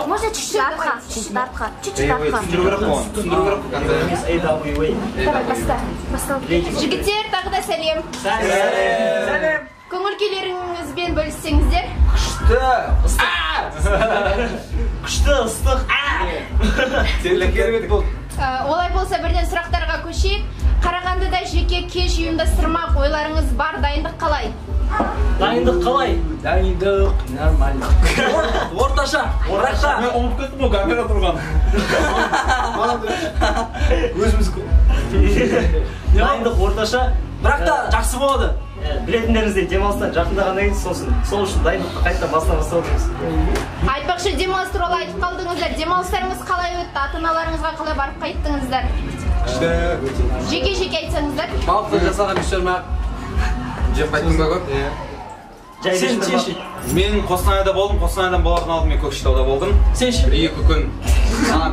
Можно чуть-чуть артқа, чуть-чуть артқа, чуть-чуть артқа. Давай, бастау. Жігіттер, тағы да сәлем. Сәлем. Көңіл күйлеріңізбен бөліссеңіздер. Күшті, ыстық. Олай болса бірден сұрақтарға көшейік. Қарағандыда жеке кеш ұйымдастырмақ ойларыңыз бар, дайындық қалай? Дайындық қалай? Дайындық нормально. Орташа. Орташа. Мен ұмып кеттім ғой, камера тұрған. Өзіміз Дайындық орташа. Бірақ та жақсы болады. Білетіндеріңіздей демалыстан жақындағаннан кейін сол үшін дайындықты қайтадан басынан бастап отырмыз. Айтпақшы, демалыс туралы айтып қалдыңыздар. Демалыстарыңыз қалай өтті? Ата-аналарыңызға қалай барып қайттыңыздар? Жеке-жеке айтсаңыздар. Балықты жасаған үшермақ. Жеп қайттың ба көп? Сен Мен Қостанайда болдым, Қостанайдан болардың алдым, мен Көкшетауда болдым. Сен ше? Екі күн.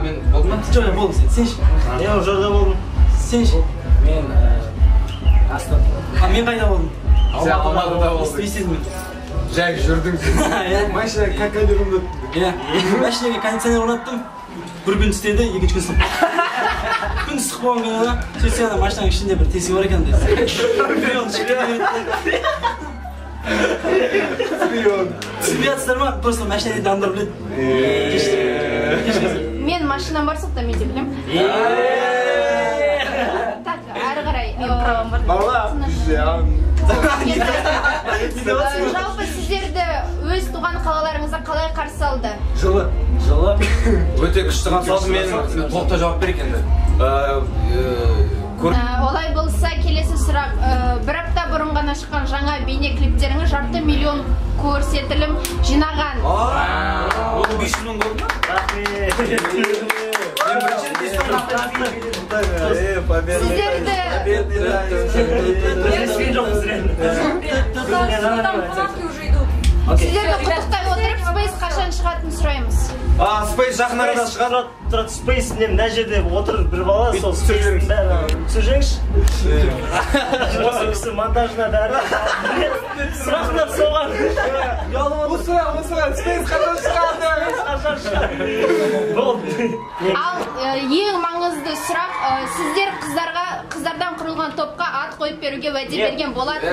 Мен болдым ба? Жоқ, болдым сен ше? Мен Жорда болдым. Сен ше? Мен Астана. Мен қайда болдым? Алматыда болдым. Істейсің мен. Жай жүрдің. Машина кондиционер орнаттым. Машинаға кондиционер орнаттым. Бір күн істеді, екінші күн ыстық. Күн ыстық болған күні сөйтсе машинаның ішінде бір тесік бар екен деді. Смеяться ма? Просто машинаны дандырып біледі. Мен машинам бар соқта, мен де білем. Так, әрі қарай. Жалпы сіздерді өз туған қалаларыңызда қалай қарсы алды? Жылы. Өте күшті қарсы алды, мен толықтай жауап берейік енді. Олай болса, келесі сұрақ. Бір апта бұрын ғана шыққан жаңа бейне клиптеріңіз 500 000 көрсетілім жинаған. Ол 500 000 көрді ма? Сіздерді құттықтай отырып, Space қашан шығатынын сұраймыз. Space жақын арада шығады. Тұрады, Space мына жерде отырып бір бала, сол Space'дің бәрі түсіржеңші. Осы кісі монтажына бәрі. Сұрақтар соған. Осы Space қашан шығады? Ал ең маңызды сұрақ, сіздер қыздардан құрылған топқа ат қойып беруге уәде берген болады.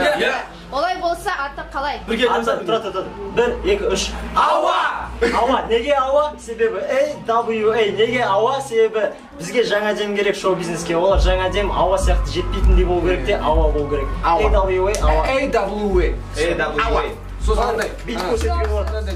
Олай болса, аты қалай? Бірге тұрады. 1, 2, 3. Ауа! Ауа. Неге ауа? Себебі AWA. Неге ауа? Себебі бізге жаңа дем керек шоу-бизнеске. Олар жаңа дем ауа сияқты жетпейтіндей болу керек те, ауа болу керек. AWA, ауа. AWA. Сосын қандай? Бит көрсетуге болады.